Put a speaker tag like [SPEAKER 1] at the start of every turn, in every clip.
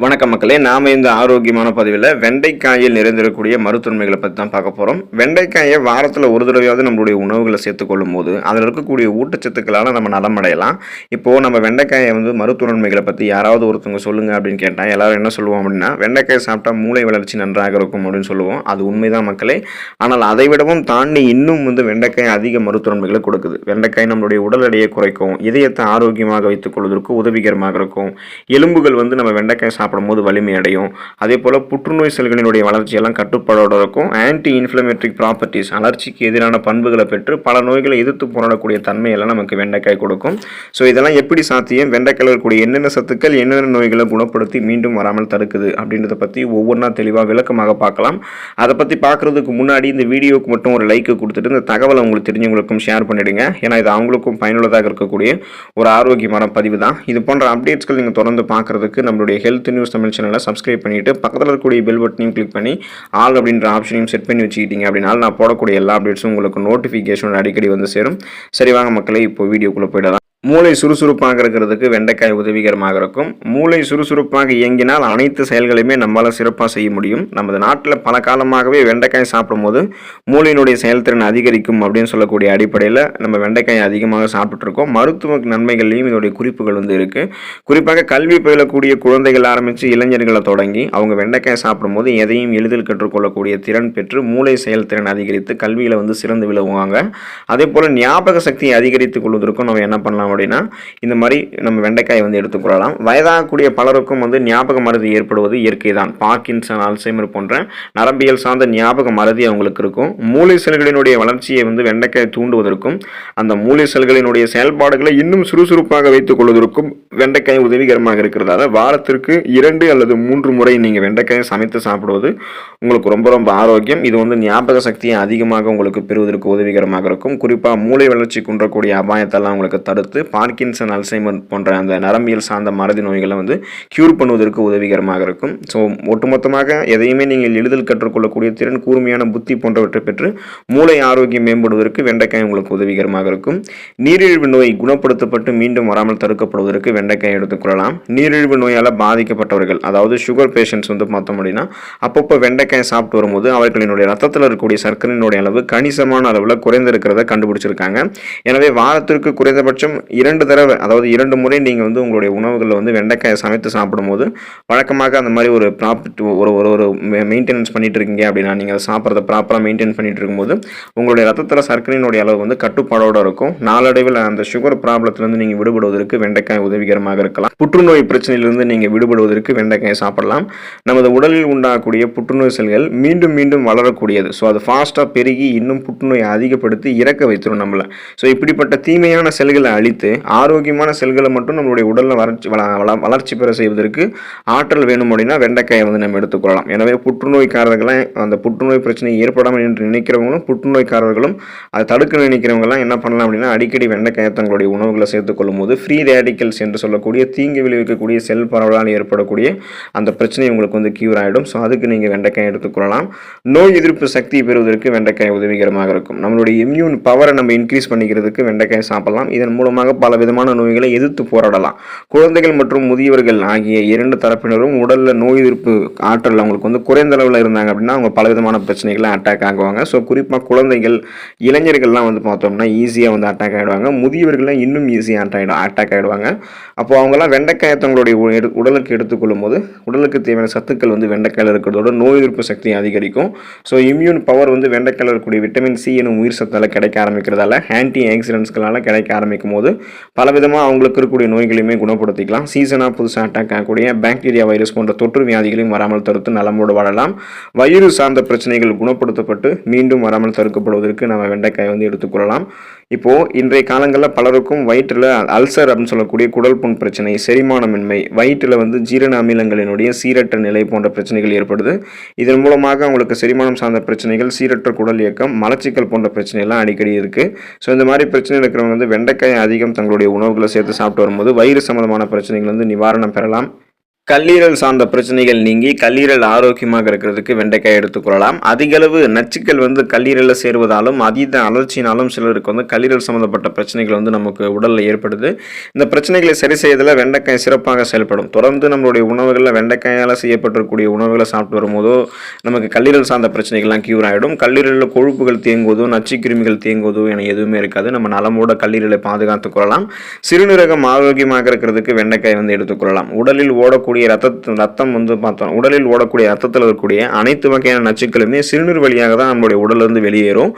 [SPEAKER 1] வணக்கம் மக்களே, நாம இந்த ஆரோக்கியமான பதிவில் வெண்டைக்காயில் நிறைந்திருக்கக்கூடிய மருத்துவமைகளை பற்றி தான் பார்க்க போகிறோம். வெண்டைக்காயை வாரத்தில் ஒரு தடவையாவது நம்மளுடைய உணவுகளை சேர்த்துக்கொள்ளும் போது அதில் இருக்கக்கூடிய ஊட்டச்சத்துக்களால் நம்ம நலமடையலாம். இப்போது நம்ம வெண்டைக்காயை மருத்துவமைகளை பற்றி யாராவது ஒருத்தவங்க சொல்லுங்கள் அப்படின்னு கேட்டால் எல்லாரும் என்ன சொல்லுவோம் அப்படின்னா, வெண்டைக்காயை சாப்பிட்டா மூளை வளர்ச்சி நன்றாக இருக்கும் அப்படின்னு சொல்லுவோம். அது உண்மைதான் மக்களே. ஆனால் அதை விடவும் தாண்டி இன்னும் வெண்டைக்காய் அதிக மருத்துவமைகளை கொடுக்குது. வெண்டைக்காய் நம்மளுடைய உடல் எடையை குறைக்கும், இதயத்தை ஆரோக்கியமாக வைத்துக் கொள்வதற்கு உதவிகரமாக இருக்கும். எலும்புகள் நம்ம வெண்டைக்காய் சாப்பிடும்போது வலிமை அடையும். அதே போல் புற்றுநோய் செல்களினுடைய வளர்ச்சியெல்லாம் கட்டுப்பாடோடு இருக்கும். ஆன்டி இன்ஃப்ளமேட்டரிக் ப்ராப்பர்ட்டிஸ், அலர்ச்சிக்கு எதிரான பண்புகளை பெற்று பல நோய்களை எதிர்த்து போராடக்கூடிய தன்மையெல்லாம் நமக்கு வெண்டைக்காய் கொடுக்கும். ஸோ இதெல்லாம் எப்படி சாத்தியம், வெண்டைக்காயில் இருக்கக்கூடிய என்னென்ன சத்துக்கள் என்னென்ன நோய்களை குணப்படுத்தி மீண்டும் வராமல் தடுக்குது அப்படின்றத பற்றி ஒவ்வொன்றா தெளிவாக விளக்கமாக பார்க்கலாம். அதை பற்றி பார்க்குறதுக்கு முன்னாடி இந்த வீடியோவுக்கு மட்டும் ஒரு லைக்கு கொடுத்துட்டு இந்த தகவலை உங்களுக்கு தெரிஞ்சவங்களுக்கும் ஷேர் பண்ணிவிடுங்க. ஏன்னா இது அவங்களுக்கும் பயனுள்ளதாக இருக்கக்கூடிய ஒரு ஆரோக்கியமான பதிவு தான். இது போன்ற அப்டேட்ஸ்கள் நீங்கள் தொடர்ந்து பார்க்குறதுக்கு நம்மளுடைய ஹெல்த் நியூஸ் தமிழ் சேனலை சப்ஸ்கிரைப் பண்ணிட்டு பக்கத்தில் இருக்கக்கூடிய பெல் பட்டனையும் கிளிக் பண்ணி ஆல் அப்படின்ற ஆப்ஷனையும் செட் பண்ணி வச்சுக்கிட்டீங்க அப்படின்னா நான் போடக்கூடிய எல்லா அப்டேட்ஸும் உங்களுக்கு நோட்டிஃபிகேஷன் அடிக்கடி சேரும். சரி வாங்க மக்களே, இப்போ வீடியோக்குள்ளே போயிடலாம். மூளை சுறுசுறுப்பாக இருக்கிறதுக்கு வெண்டைக்காய் உதவிகரமாக இருக்கும். மூளை சுறுசுறுப்பாக இயங்கினால் அனைத்து செயல்களையுமே நம்மளால் சிறப்பாக செய்ய முடியும். நமது நாட்டில் பல காலமாகவே வெண்டைக்காய் சாப்பிடும்போது மூளையினுடைய செயல்திறன் அதிகரிக்கும் அப்படின்னு சொல்லக்கூடிய அடிப்படையில் நம்ம வெண்டைக்காய் அதிகமாக சாப்பிட்டுருக்கோம். மருத்துவ நன்மைகள்லையும் இதோடைய குறிப்புகள் இருக்குது. குறிப்பாக கல்வி பயிலக்கூடிய குழந்தைகள் ஆரம்பித்து இளைஞர்களை தொடங்கி அவங்க வெண்டைக்காய் சாப்பிடும்போது எதையும் எளிதில் கற்றுக்கொள்ளக்கூடிய திறன் பெற்று மூளை செயல்திறன் அதிகரித்து கல்வியில் சிறந்து விளங்குவாங்க. அதே போல் ஞாபக சக்தியை அதிகரித்துக் கொள்வதற்கும் நம்ம என்ன பண்ணலாம் அப்படின்னா, இந்த மாதிரி நம்ம வெண்டைக்காய் எடுத்துக்கொள்ளலாம். வயதாகக்கூடிய பலருக்கும் ஞாபக மறதி ஏற்படுவது இயற்கை தான். பார்க்கின்சன், அல்சைமர் போன்ற நரம்பியல் சார்ந்த ஞாபக மறதி அவங்களுக்கு இருக்கும். மூளை செல்களினுடைய வளர்ச்சியை வெண்டைக்காய் தூண்டுவதற்கும் அந்த மூளை செல்களினுடைய செயல்பாடுகளை இன்னும் சுறுசுறுப்பாக வைத்துக் கொள்வதற்கும் வெண்டைக்காய் உதவிகரமாக இருக்கிறதால வாரத்திற்கு 2 அல்லது 3 முறை நீங்கள் வெண்டைக்காயை சமைத்து சாப்பிடுவது உங்களுக்கு ரொம்ப ரொம்ப ஆரோக்கியம். இது ஞாபக சக்தியை அதிகமாக உங்களுக்கு பெறுவதற்கு உதவிகரமாக இருக்கும். குறிப்பாக மூளை வளர்ச்சி குன்றக்கூடிய அபாயத்தெல்லாம் உங்களுக்கு தடுத்து பார்க்கின்சன், அல்சைமர் போன்ற அந்த நரம்பியல் சார்ந்த மறதி நோய்களை கியூர் பண்ணுவதற்கு உதவிகரமாக இருக்கும். ஸோ ஒட்டுமொத்தமாக எதையுமே நீங்கள் எளிதில் கற்றுக்கொள்ளக்கூடிய திறன், கூர்மையான புத்தி போன்றவற்றை பெற்று மூளை ஆரோக்கியம் மேம்படுவதற்கு வெண்டைக்காய் உங்களுக்கு உதவிகரமாக இருக்கும். நீரிழிவு நோய் குணப்படுத்தப்பட்டு மீண்டும் வராமல் தடுக்கப்படுவதற்கு வெண்டைக்காய் எடுத்துக்கொள்ளலாம். நீரிழிவு நோயால் பாதிக்கப்பட்டவர்கள், அதாவது சுகர் பேஷண்ட்ஸ் பார்த்தோம் அப்படின்னா அப்பப்போ வெண்டைக்காய் சாப்பிட்டு வரும்போது அவர்களினுடைய ரத்தத்தில் இருக்கக்கூடிய சர்க்கரையினுடைய அளவு கணிசமான அளவில் குறைந்திருக்கிறத கண்டுபிடிச்சிருக்காங்க. எனவே வாரத்திற்கு குறைந்தபட்சம் 2 தடவை, அதாவது 2 முறை நீங்கள் உங்களுடைய உணவுகளில் வெண்டைக்காயை சமைத்து சாப்பிடும்போது வழக்கமாக அந்த மாதிரி ஒரு ஒரு மெயின்டெனன்ஸ் பண்ணிட்டு இருக்கீங்க அப்படின்னா, நீங்கள் அதை சாப்பிட்றத ப்ராப்பராக மெயின்டைன் பண்ணிட்டு இருக்கும்போது உங்களுடைய ரத்தத்தில் சர்க்கரையினுடைய அளவு கட்டுப்பாடோடு இருக்கும். நாளடைவில் அந்த சுகர் ப்ராப்ளத்திலிருந்து நீங்கள் விடுபடுவதற்கு வெண்டைக்காய் உதவிகரமாக இருக்கலாம். புற்றுநோய் பிரச்சனையிலிருந்து நீங்கள் விடுபடுவதற்கு வெண்டைக்காயை சாப்பிடலாம். நமது உடலில் உண்டாகக்கூடிய புற்றுநோய் செல்கள் மீண்டும் மீண்டும் வளரக்கூடியது. ஸோ அது ஃபாஸ்ட்டாக பெருகி இன்னும் புற்றுநோயை அதிகப்படுத்தி இறக்க வைத்திரும் நம்மளை. ஸோ இப்படிப்பட்ட தீமையான செல்களை அழித்து ஆரோக்கியமான செல்களை மட்டும் நம்மளுடைய உடலில் வளர்ச்சி பெற செய்வதற்கு ஆற்றல் வேணும் அப்படின்னா வெண்டைக்காயை நம்ம எடுத்துக்கொள்ளலாம். எனவே புற்றுநோய்க்காரர்களை, அந்த புற்றுநோய் பிரச்சனை ஏற்படாமல் என்று நினைக்கிறவங்களும் புற்றுநோய்க்காரர்களும் அதை தடுக்க நினைக்கிறவங்கலாம் என்ன பண்ணலாம் அப்படின்னா, அடிக்கடி வெண்டைக்காயை தங்களுடைய உணவுகளை சேர்த்துக்கொள்ளும் போது ஃப்ரீ ரேடிக்கல்ஸ் என்று சொல்லக்கூடிய தீங்கு விளைவிக்கக்கூடிய செல் பரவலால் ஏற்படக்கூடிய அந்த பிரச்சனை உங்களுக்கு கியூர் ஆகிடும். ஸோ அதுக்கு நீங்கள் வெண்டைக்காய் எடுத்துக்கொள்ளலாம். நோய் எதிர்ப்பு சக்தி பெறுவதற்கு வெண்டைக்காய் உதவிகரமாக இருக்கும். நம்மளுடைய இம்யூன் பவரை நம்ம இன்க்ரீஸ் பண்ணிக்கிறதுக்கு வெண்டைக்காய் சாப்பிடலாம். இதன் மூலமாக பல விதமான நோய்களை எதிர்த்து போராடலாம். குழந்தைகள் மற்றும் முதியவர்கள் ஆகிய 2 தரப்பினரும் உடலில் நோய் எதிர்ப்பு ஆற்றல் அவங்களுக்கு குறைந்த அளவில் இருந்தாங்க அப்படின்னா அவங்க பலவிதமான பிரச்சனைகளை அட்டாக் ஆகுவாங்க. ஸோ குறிப்பாக குழந்தைகள், இளைஞர்கள்லாம் பார்த்தோம்னா ஈஸியாக அட்டாக் ஆகிடுவாங்க. முதியவர்கள்லாம் இன்னும் ஈஸியாக அட்டாக் ஆகிடுவாங்க. அப்போது அவங்களாம் வெண்டைக்காயை தங்களுடைய உடலுக்கு எடுத்துக்கொள்ளும் போது உடலுக்கு தேவையான சத்துக்கள் வெண்டைக்காயில் இருக்கிறதோட நோய் எதிர்ப்பு சக்தி அதிகரிக்கும். ஸோ இம்யூன் பவர் வெண்டைக்காயில் இருக்கக்கூடிய விட்டமின் சி எனும் உயிர் சத்தால் கிடைக்க ஆரம்பிக்கிறதால ஆன்டி ஆக்சிடென்ட்ஸ்களால் கிடைக்க ஆரம்பிக்கும் போது பலவிதமாக அவங்களுக்கு இருக்கக்கூடிய நோய்களையுமே குணப்படுத்திக்கலாம். சீசனாக புதுசாக அட்டாக் ஆகக்கூடிய பாக்டீரியா, வைரஸ் போன்ற தொற்று வியாதிகளையும் வராமல் தடுத்து நலமோடு வாழலாம். வயிறு சார்ந்த பிரச்சனைகள் குணப்படுத்தப்பட்டு மீண்டும் வராமல் தடுக்கப்படுவதற்கு நம்ம வெண்டைக்காய் எடுத்துக்கொள்ளலாம். இப்போது இன்றைய காலங்களில் பலருக்கும் வயிற்றில் அல்சர் அப்படின்னு சொல்லக்கூடிய குடல் புண் பிரச்சனை, செரிமானமின்மை, வயிற்றில் ஜீரண அமிலங்களினுடைய சீரற்ற நிலை போன்ற பிரச்சனைகள் ஏற்படுது. இதன் மூலமாக அவங்களுக்கு செரிமானம் சார்ந்த பிரச்சனைகள், சீரற்ற குடல் இயக்கம், மலச்சிக்கல் போன்ற பிரச்சனைலாம் அடிக்கடி இருக்குது. ஸோ இந்த மாதிரி பிரச்சனை இருக்கிறவங்க வெண்டைக்காயை அதிகம் தங்களுடைய உணவுகளை சேர்த்து சாப்பிட்டு வரும்போது வயிறு சம்பந்தமான பிரச்சனைகள் நிவாரணம் பெறலாம். கல்லீரல் சார்ந்த பிரச்சனைகள் நீங்கி கல்லீரல் ஆரோக்கியமாக இருக்கிறதுக்கு வெண்டைக்காய் எடுத்துக்கொள்ளலாம். அதிகளவு நச்சுக்கள் கல்லீரலில் சேருவதாலும் அதீத அலர்ச்சினாலும் சிலருக்கு கல்லீரல் சம்மந்தப்பட்ட பிரச்சனைகள் நமக்கு உடலில் ஏற்படுது. இந்த பிரச்சனைகளை சரி செய்வதில் வெண்டைக்காய் சிறப்பாக செயல்படும். தொடர்ந்து நம்மளுடைய உணவுகளில் வெண்டைக்காயால் செய்யப்பட்டிருக்கக்கூடிய உணவுகளை சாப்பிட்டு வரும்போதோ நமக்கு கல்லீரல் சார்ந்த பிரச்சனைகள்லாம் க்யூர் ஆகிடும். கல்லீரலில் கொழுப்புகள் தேங்குவதோ நச்சுக்கிருமிகள் தேங்குவதோ என எதுவுமே இருக்காது. நம்ம நலமோட கல்லீரலை பாதுகாத்துக் கொள்ளலாம். சிறுநீரகம் ஆரோக்கியமாக இருக்கிறதுக்கு வெண்டைக்காய் எடுத்துக்கொள்ளலாம். உடலில் ஓடக்கூடிய ரத்தம் பார்த்தோம், உடலில் ஓடக்கூடிய ரத்தத்தில் இருக்கக்கூடிய அனைத்து வகையான நச்சுக்களுமே சிறுநீர் வழியாக தான் நம்மளுடைய உடலிருந்து வெளியேறும்.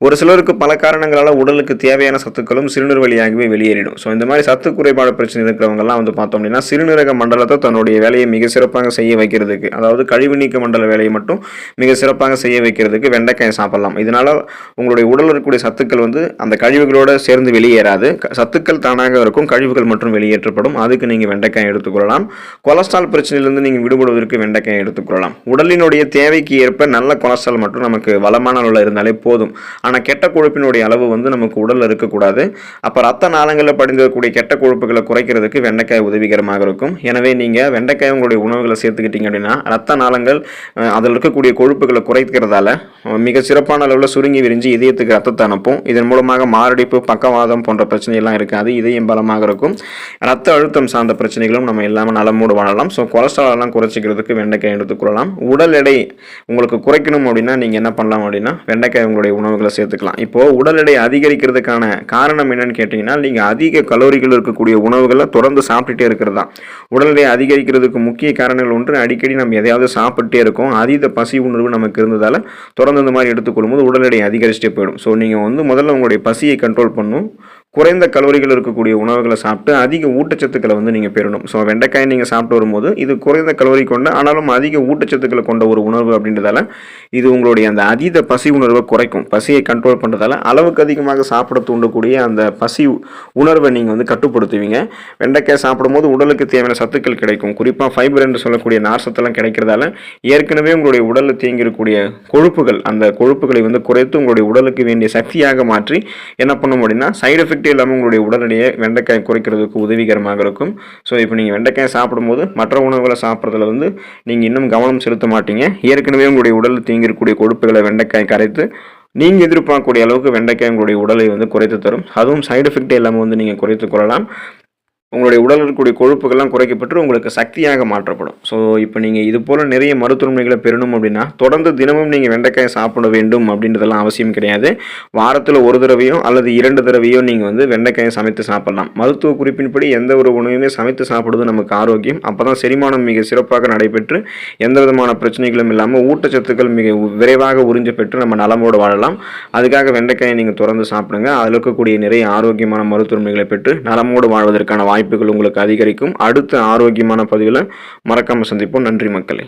[SPEAKER 1] ஒரு சிலருக்கு பல காரணங்களால் உடலுக்கு தேவையான சத்துக்களும் சிறுநீர் வழியாகவே வெளியேறிடும். ஸோ இந்த மாதிரி சத்து குறைபாடு பிரச்சனை இருக்கிறவங்கலாம் பார்த்தோம் அப்படின்னா சிறுநீரக மண்டலத்தை தன்னுடைய வேலையை மிக சிறப்பாக செய்ய வைக்கிறதுக்கு, அதாவது கழிவு நீக்க மண்டல வேலையை மட்டும் மிக சிறப்பாக செய்ய வைக்கிறதுக்கு வெண்டைக்காயை சாப்பிடலாம். இதனால உங்களுடைய உடலில் இருக்கக்கூடிய சத்துக்கள் அந்த கழிவுகளோடு சேர்ந்து வெளியேறாது. சத்துக்கள் தானாக இருக்கும், கழிவுகள் மற்றும் வெளியேற்றப்படும். அதுக்கு நீங்கள் வெண்டைக்காய் எடுத்துக்கொள்ளலாம். கொலஸ்ட்ரால் பிரச்சனையிலிருந்து நீங்கள் விடுபடுவதற்கு வெண்டைக்காய் எடுத்துக்கொள்ளலாம். உடலினுடைய தேவைக்கு ஏற்ப நல்ல கொலஸ்ட்ரால் மட்டும் நமக்கு வளமான அளவில் இருந்தாலே போதும். ஆனால் கெட்ட கொழுப்பினுடைய அளவு நமக்கு உடலில் இருக்கக்கூடாது. அப்போ ரத்த நாளங்களில் படிந்திருக்கக்கூடிய கெட்ட கொழுப்புகளை குறைக்கிறதுக்கு வெண்டைக்காய் உதவிகரமாக இருக்கும். எனவே நீங்கள் வெண்டைக்காய் உங்களுடைய உணவுகளை சேர்த்துக்கிட்டீங்க அப்படின்னா ரத்த நாளங்கள் அதில் இருக்கக்கூடிய கொழுப்புகளை குறைக்கிறதால மிக சிறப்பான அளவில் சுருங்கி விரிஞ்சு இதயத்துக்கு ரத்தத்தை அனுப்பும். இதன் மூலமாக மாரடைப்பு, பக்கவாதம் போன்ற பிரச்சனைகள்லாம் இருக்காது. இதயம் பலமாக இருக்கும். ரத்த அழுத்தம் சார்ந்த பிரச்சனைகளும் நம்ம இல்லாமல் நலமோடு வாழலாம். ஸோ கொலஸ்ட்ரால்லாம் குறைச்சிக்கிறதுக்கு வெண்டைக்காய் எடுத்துக்கொள்ளலாம். உடல் எடை உங்களுக்கு குறைக்கணும் அப்படின்னா நீங்கள் என்ன பண்ணலாம் அப்படின்னா வெண்டைக்காய் உங்களுடைய உணவுகளை சேர்த்துக்கலாம். இப்போது உடல் எடை அதிகரிக்கிறதுக்கான காரணம் என்னன்னு கேட்டிங்கன்னா, நீங்கள் அதிக கலோரிகள் இருக்கக்கூடிய உணவுகளை தொடர்ந்து சாப்பிட்டுட்டே இருக்கிறது தான். உடல் எடை அதிகரிக்கிறதுக்கு முக்கிய காரணங்கள் ஒன்று, அடிக்கடி நம்ம எதையாவது சாப்பிட்டே இருக்கோம். அதீத பசி உணர்வு நமக்கு இருந்ததால் தொடர்ந்து இந்த மாதிரி எடுத்துக்கொள்ளும்போது உடல் எடை அதிகரிச்சுட்டே போயிடும். ஸோ நீங்கள் முதல்ல உங்களுடைய பசியை கண்ட்ரோல் பண்ணணும். குறைந்த கலோரிகள் இருக்கக்கூடிய உணவுகளை சாப்பிட்டு அதிக ஊட்டச்சத்துக்களை நீங்கள் பெறணும். ஸோ வெண்டைக்காய் நீங்கள் சாப்பிட்டு வரும்போது இது குறைந்த கலோரி கொண்ட ஆனாலும் அதிக ஊட்டச்சத்துக்களை கொண்ட ஒரு உணவு அப்படின்றதால இது உங்களுடைய அந்த அதீத பசி உணர்வை குறைக்கும். பசியை கண்ட்ரோல் பண்ணுறதால அளவுக்கு அதிகமாக சாப்பிட தூண்டக்கூடிய அந்த பசி உணர்வை நீங்கள் கட்டுப்படுத்துவீங்க. வெண்டைக்காய் சாப்பிடும்போது உடலுக்கு தேவையான சத்துக்கள் கிடைக்கும். குறிப்பாக ஃபைபர் என்று சொல்லக்கூடிய நார் சத்தெல்லாம் கிடைக்கிறதால ஏற்கனவே உங்களுடைய உடலில் தேங்கியிருக்கக்கூடிய கொழுப்புகள், அந்த கொழுப்புகளை குறைத்து உங்களுடைய உடலுக்கு வேண்டிய சக்தியாக மாற்றி என்ன பண்ணும் அப்படின்னா சைடு எஃபெக்ட் இல்லாமல் உங்களுடைய உடல் எடையை வெண்டைக்காய் குறைக்கிறதுக்கு உதவிகரமாக இருக்கும். ஸோ இப்போ நீங்கள் வெண்டைக்காய் சாப்பிடும்போது மற்ற உணவுகளை சாப்பிட்றதுல நீங்கள் இன்னும் கவனம் செலுத்த மாட்டீங்க. ஏற்கனவே உங்களுடைய உடலில் தேங்கியிருக்கக்கூடிய கொழுப்புகளை வெண்டைக்காய் கரைத்து நீங்கள் எதிர்பார்க்கக்கூடிய அளவுக்கு வெண்டைக்காய் உங்களுடைய உடலை குறைத்து தரும். அதுவும் சைடு எஃபெக்ட் இல்லாமல் நீங்கள் குறைத்து கொள்ளலாம். உங்களுடைய உடலில் இருக்கக்கூடிய கொழுப்புகள்லாம் குறைக்கப்பட்டு உங்களுக்கு சக்தியாக மாற்றப்படும். ஸோ இப்போ நீங்கள் இது போல் நிறைய மருத்துவமனைகளை பெறணும் அப்படின்னா தொடர்ந்து தினமும் நீங்கள் வெண்டைக்காயை சாப்பிட வேண்டும் அப்படின்றதெல்லாம் அவசியம் கிடையாது. வாரத்தில் ஒரு தடவையோ அல்லது 2 தடவையோ நீங்கள் வெண்டைக்காயை சமைத்து சாப்பிடலாம். மருத்துவ குறிப்பின்படி எந்த ஒரு உணவையுமே சமைத்து சாப்பிடுவது நமக்கு ஆரோக்கியம். அப்போ தான் செரிமானம் மிக சிறப்பாக நடைபெற்று எந்த விதமான பிரச்சனைகளும் இல்லாமல் ஊட்டச்சத்துக்கள் மிக விரைவாக உறிஞ்ச பெற்று நம்ம நலமோடு வாழலாம். அதுக்காக வெண்டைக்காயை நீங்கள் தொடர்ந்து சாப்பிடுங்க. அதில் இருக்கக்கூடிய நிறைய ஆரோக்கியமான மருத்துவமனைகளை பெற்று நலமோடு வாழ்வதற்கான வாய்ப்புகள் உங்களுக்கு அதிகரிக்கும். அடுத்த ஆரோக்கியமான பதிவில் மறக்காமல் சந்திப்போம். நன்றி மக்களே.